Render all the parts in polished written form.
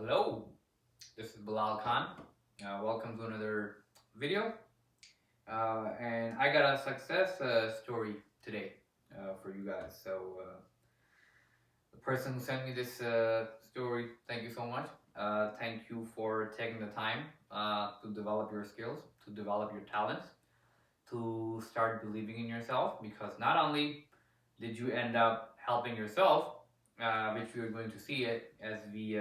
Hello, this is Bilal Khan. Welcome to another video. And I got a success story today for you guys. The person who sent me this story, thank you so much. Thank you for taking the time to develop your skills, to develop your talents, to start believing in yourself. Because not only did you end up helping yourself, which we are going to see it as we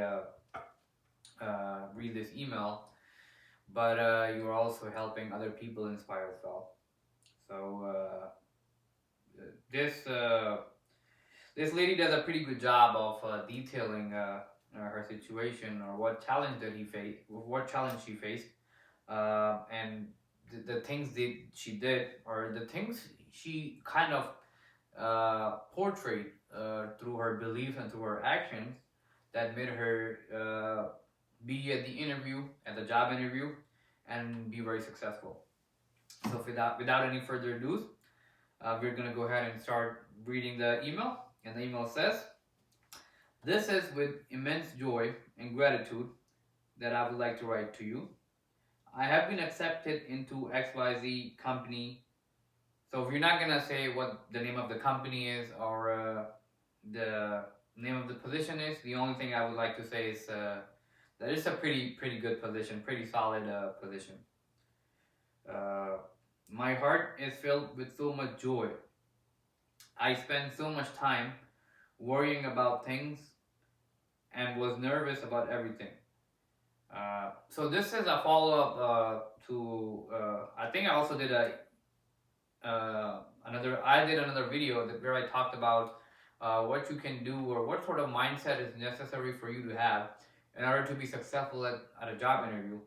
read this email, but you are also helping other people inspire as well. So this this lady does a pretty good job of detailing her situation, or what challenge that he faced, what challenge she faced, and the things that she did, or the things she kind of portrayed through her belief and through her actions that made her be at the interview, at the job interview, and be very successful. So without any further ado, we're gonna go ahead and start reading the email. And the email says, "This is with immense joy and gratitude that I would like to write to you. I have been accepted into XYZ company." So if you're not gonna say what the name of the company is, or the name of the position is, the only thing I would like to say is that it's a pretty good position, pretty solid position. Uh, my heart is filled with so much joy. I spent so much time worrying about things and was nervous about everything. So this is a follow up to I think I also did a I did another video where I talked about what you can do, or what sort of mindset is necessary for you to have in order to be successful at a job interview.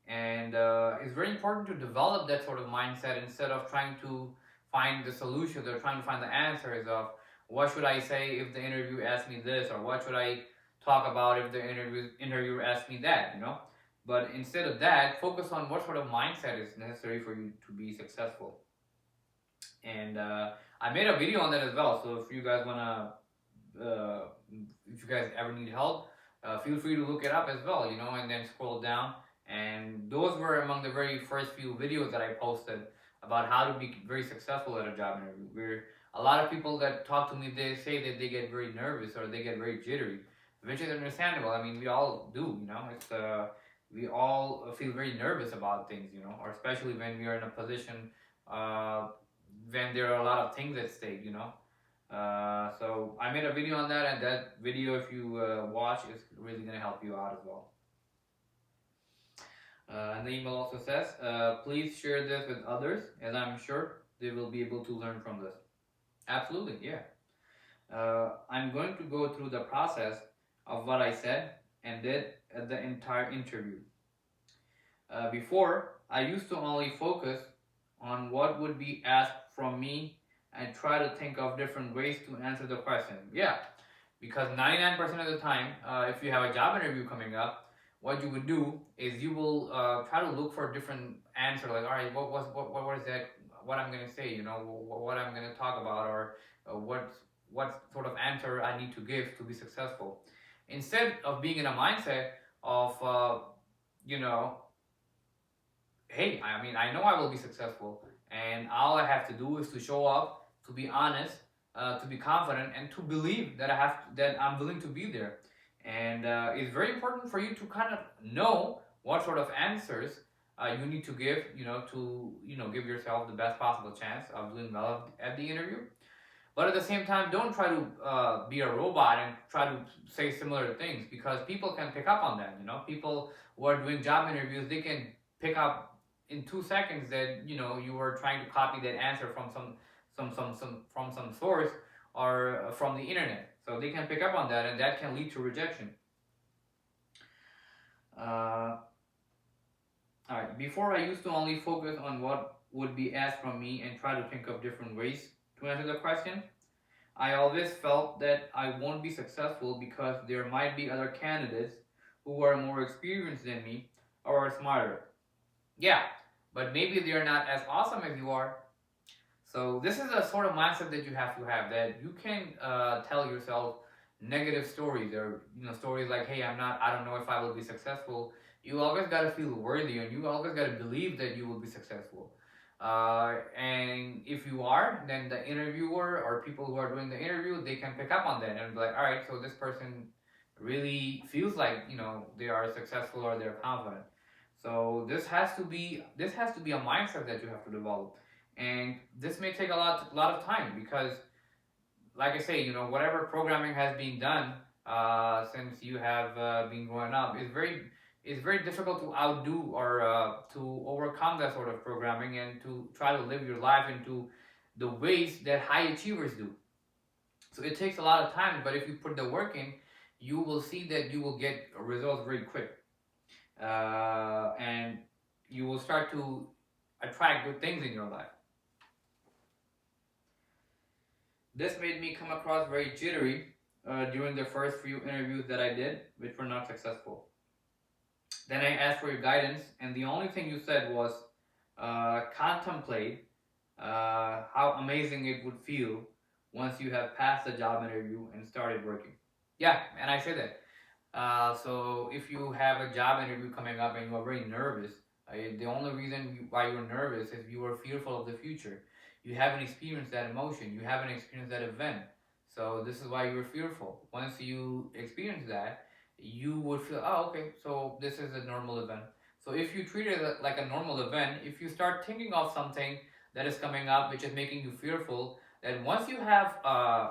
And it's very important to develop that sort of mindset instead of trying to find the solutions, or trying to find the answers of what should I say if the interview asks me this, or what should I talk about if the interviewer asks me that, But instead of that, focus on what sort of mindset is necessary for you to be successful. And I made a video on that as well. So if you guys if you guys ever need help, feel free to look it up as well, and then scroll down. And those were among the very first few videos that I posted about how to be very successful at a job interview. Where a lot of people that talk to me, they say that they get very nervous, or they get very jittery, which is understandable. I mean, we all do, It's we all feel very nervous about things, or especially when we are in a position when there are a lot of things at stake, So I made a video on that, and that video, if you watch, is really going to help you out as well. And the email also says, "Please share this with others, as I'm sure they will be able to learn from this." Absolutely, yeah. I'm going to go through the process of what I said and did at the entire interview. Before, I used to only focus on what would be asked from me and try to think of different ways to answer the question. Yeah, because 99% of the time, if you have a job interview coming up, what you would do is you will try to look for a different answer. Like, all right, what is that? What I'm gonna say, what I'm gonna talk about, or what sort of answer I need to give to be successful. Instead of being in a mindset of hey, I mean, I know I will be successful, and all I have to do is to show up, to be honest, to be confident, and to believe that I'm willing to be there. And it's very important for you to kind of know what sort of answers you need to give, to give yourself the best possible chance of doing well at the interview. But at the same time, don't try to be a robot and try to say similar things, because people can pick up on that. People who are doing job interviews, they can pick up in 2 seconds that you were trying to copy that answer from some source, or from the internet. So they can pick up on that, and that can lead to rejection. All right. Before, I used to only focus on what would be asked from me and try to think of different ways to answer the question. I always felt that I won't be successful because there might be other candidates who are more experienced than me or are smarter. Yeah, but maybe they're not as awesome as you are. So this is a sort of mindset that you have to have, that you can tell yourself negative stories, or stories like, hey, I don't know if I will be successful. You always got to feel worthy, and you always got to believe that you will be successful. And if you are, then the interviewer or people who are doing the interview, they can pick up on that and be like, all right, so this person really feels like they are successful or they're confident. So this has to be a mindset that you have to develop, and this may take a lot of time because, like I say, whatever programming has been done since you have been growing up is very difficult to outdo or to overcome that sort of programming and to try to live your life into the ways that high achievers do. So it takes a lot of time, but if you put the work in, you will see that you will get results very quick, and you will start to attract good things in your life. This made me come across very jittery during the first few interviews that I did, which were not successful. Then I asked for your guidance, and the only thing you said was contemplate how amazing it would feel once you have passed the job interview and started working. Yeah, and I said that. So if you have a job interview coming up and you are very nervous, the only reason why you're nervous is you are fearful of the future. You haven't experienced that emotion. You haven't experienced that event. So this is why you're fearful. Once you experience that, you would feel, oh, okay, so this is a normal event. So if you treat it like a normal event, if you start thinking of something that is coming up which is making you fearful, then once you have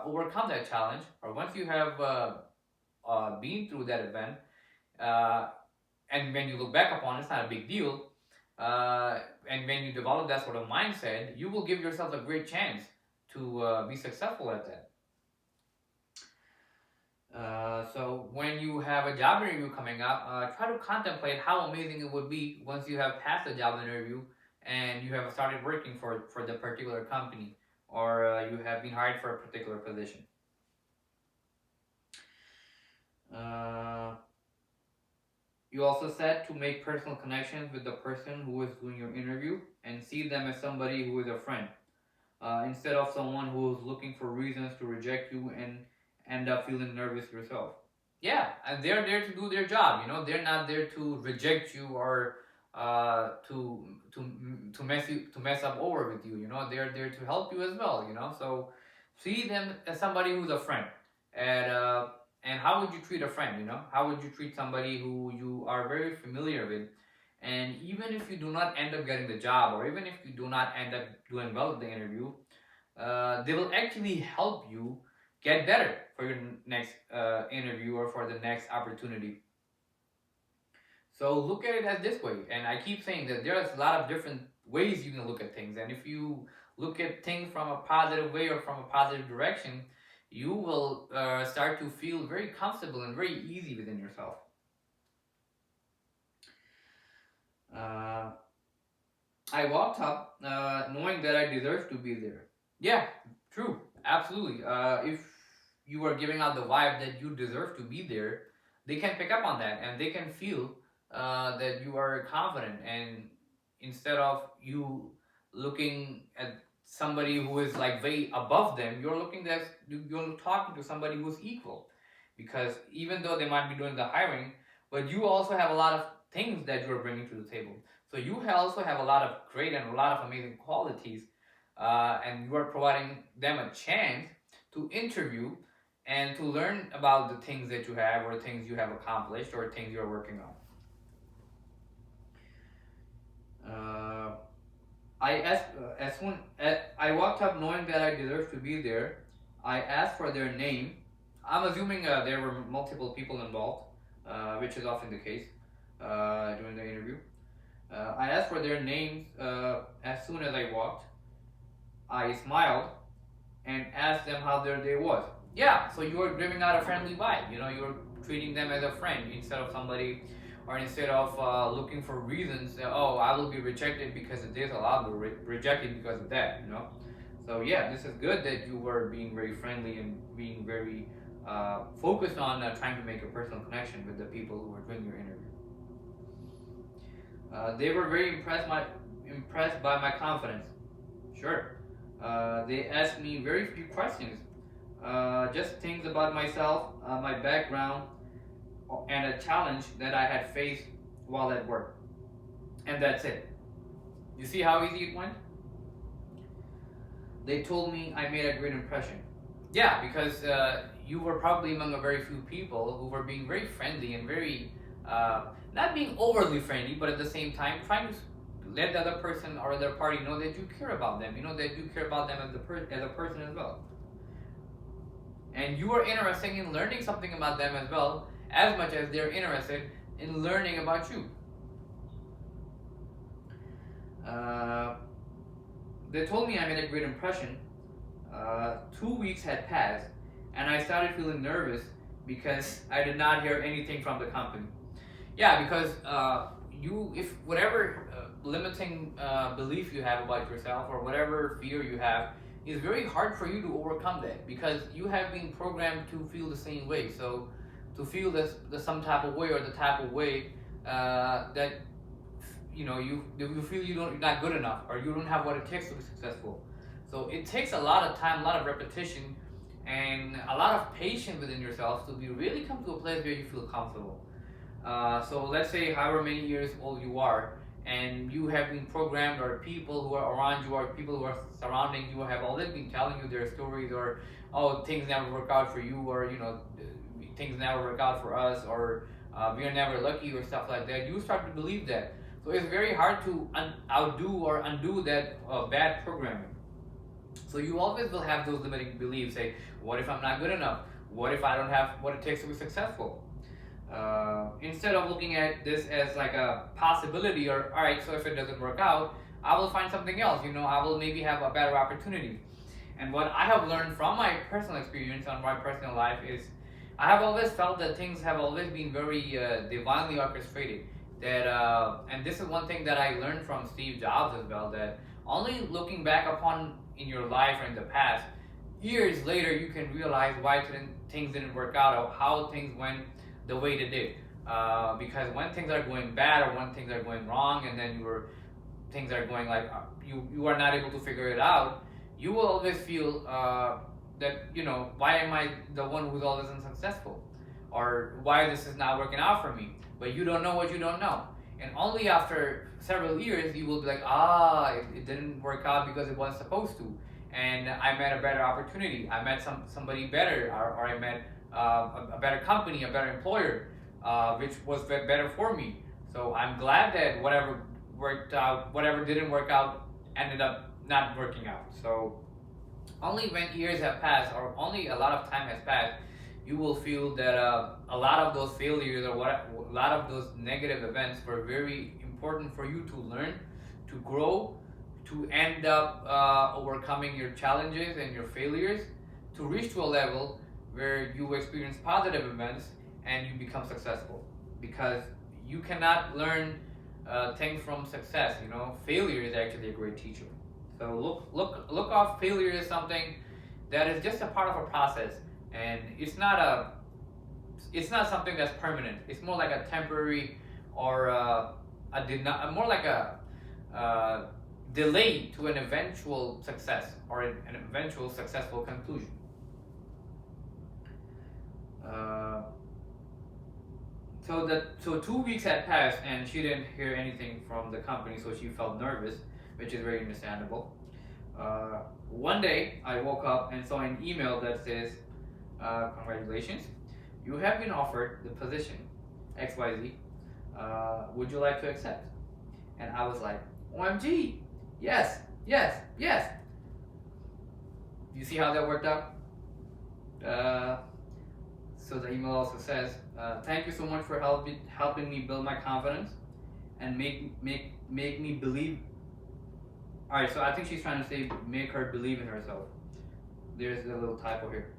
overcome that challenge, or once you have been through that event, uh, and when you look back upon it, it's not a big deal. And when you develop that sort of mindset, you will give yourself a great chance to be successful at that. So when you have a job interview coming up, try to contemplate how amazing it would be once you have passed the job interview and you have started working for the particular company, or you have been hired for a particular position. Uh, you also said to make personal connections with the person who is doing your interview and see them as somebody who is a friend, instead of someone who is looking for reasons to reject you and end up feeling nervous yourself. Yeah, and they're there to do their job. They're not there to reject you or to mess up over with you. They're there to help you as well. So see them as somebody who's a friend, and how would you treat a friend? How would you treat somebody who you are very familiar with? And even if you do not end up getting the job, or even if you do not end up doing well at the interview, they will actually help you get better for your next interview or for the next opportunity. So look at it as this way. And I keep saying that there's a lot of different ways you can look at things. And if you look at things from a positive way or from a positive direction, you will start to feel very comfortable and very easy within yourself. I walked up knowing that I deserved to be there. Yeah, true, absolutely. If you are giving out the vibe that you deserve to be there, they can pick up on that and they can feel that you are confident. And instead of you looking at somebody who is like way above them, you're talking to somebody who's equal. Because even though they might be doing the hiring, but you also have a lot of things that you're bringing to the table. So you also have a lot of great and a lot of amazing qualities, and you are providing them a chance to interview and to learn about the things that you have, or things you have accomplished, or things you're working on. I asked as soon as I walked up knowing that I deserved to be there. I asked for their name. I'm assuming there were multiple people involved, which is often the case during the interview. I asked for their names as soon as I walked. I smiled and asked them how their day was. Yeah, so you are giving out a friendly vibe. You're treating them as a friend instead of somebody, or instead of looking for reasons. Oh, I will be rejected because of this, or I'll be rejected because of that. So yeah, this is good that you were being very friendly and being very focused on trying to make a personal connection with the people who were doing your interview. They were very impressed by my confidence. Sure. They asked me very few questions, just things about myself, my background, and a challenge that I had faced while at work. And that's it. You see how easy it went? They told me I made a great impression. Yeah, because you were probably among a very few people who were being very friendly and very, not being overly friendly, but at the same time trying to let the other person or other party know that you care about them. You know that you care about them as as a person as well, and you are interested in learning something about them as much as they're interested in learning about you. Uh, they told me I made a great impression. 2 weeks had passed, and I started feeling nervous because I did not hear anything from the company. Yeah, because if whatever limiting belief you have about yourself or whatever fear you have, it's very hard for you to overcome that because you have been programmed to feel the same way. So to feel the some type of way or the type of way that you feel you're not good enough or you don't have what it takes to be successful. So it takes a lot of time, a lot of repetition, and a lot of patience within yourself to be really come to a place where you feel comfortable. So let's say however many years old you are, and you have been programmed, or people who are around you, or people who are surrounding you have always been telling you their stories, or oh, things never work out for you, or things never work out for us, or we are never lucky, or stuff like that. You start to believe that. So it's very hard to outdo or undo that bad programming. So you always will have those limiting beliefs. Say, what if I'm not good enough? What if I don't have what it takes to be successful? Instead of looking at this as like a possibility, or all right, so if it doesn't work out, I will find something else. I will maybe have a better opportunity. And what I have learned from my personal experience on my personal life is, I have always felt that things have always been very divinely orchestrated. And this is one thing that I learned from Steve Jobs as well. That only looking back upon in your life or in the past, years later, you can realize why things didn't work out or how things went the way they did. Because when things are going bad or when things are going wrong, and then things are going like you are not able to figure it out, you will always feel that why am I the one who's always unsuccessful, or why this is not working out for me. But you don't know what you don't know, and only after several years you will be like, it didn't work out because it wasn't supposed to, and I met a better opportunity. I met somebody better, or I met a better company, a better employer, which was better for me. So I'm glad that whatever worked out, whatever didn't work out, ended up not working out. So only when years have passed, or only a lot of time has passed, you will feel that a lot of those failures, or a lot of those negative events were very important for you to learn, to grow, to end up overcoming your challenges and your failures, to reach to a level where you experience positive events and you become successful. Because you cannot learn things from success. Failure is actually a great teacher. So look off failure as something that is just a part of a process, and it's not something that's permanent. It's more like a temporary, or more like a delay to an eventual success, or an eventual successful conclusion. So 2 weeks had passed, and she didn't hear anything from the company, so she felt nervous, which is very understandable. One day, I woke up and saw an email that says, "Congratulations, you have been offered the position XYZ. Would you like to accept?" And I was like, "OMG, yes, yes, yes." You see how that worked out? So the email also says, "Thank you so much for helping me build my confidence and make me believe." All right, so I think she's trying to say make her believe in herself. There's a little typo here.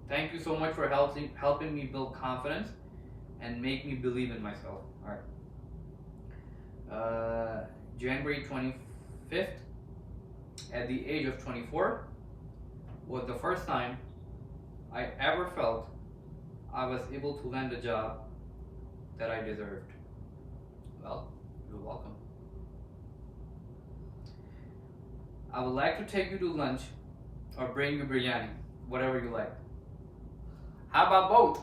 Thank you so much for helping me build confidence and make me believe in myself. All right. January 25th, at the age of 24, was the first time I ever felt I was able to land a job that I deserved. Well, you're welcome. I would like to take you to lunch or bring you biryani. whatever you like. How about both?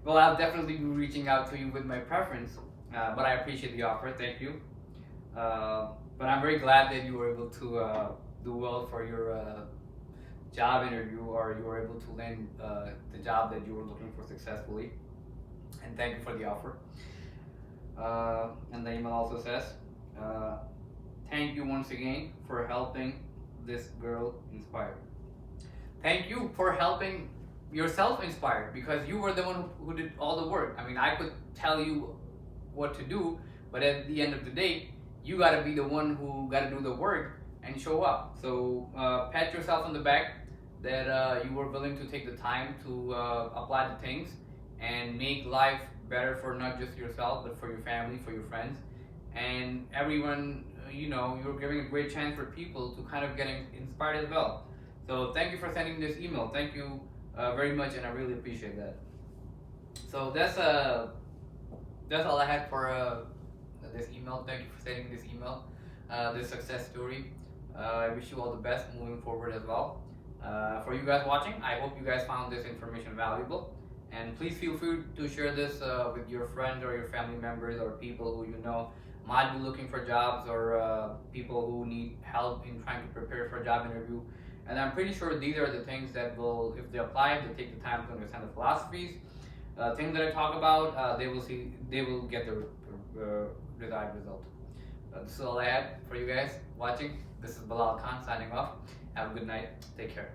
Well, I'll definitely be reaching out to you with my preference, but I appreciate the offer. Thank you. But I'm very glad that you were able to do well for your job interview, or you were able to land the job that you were looking for successfully. And thank you for the offer. And the email also says, uh, thank you once again for helping this girl inspire. Thank you for helping yourself inspire, because you were the one who did all the work. I mean, I could tell you what to do, but at the end of the day, you got to be the one who got to do the work and show up. So pat yourself on the back that you were willing to take the time to apply the things and make life better for not just yourself, but for your family, for your friends, and everyone. You know, you're giving a great chance for people to kind of get inspired as well. So thank you for sending this email. Thank you very much, and I really appreciate that. So that's all I had for this email. Thank you for sending this email, this success story. I wish you all the best moving forward as well. For you guys watching, I hope you guys found this information valuable. And please feel free to share this with your friends or your family members or people who you know might be looking for jobs, or people who need help in trying to prepare for a job interview. And I'm pretty sure these are the things that will, if they apply, if they take the time to understand the philosophies, things that I talk about, they will get the desired result. This is all I had for you guys watching. This is Bilal Khan signing off. Have a good night. Take care.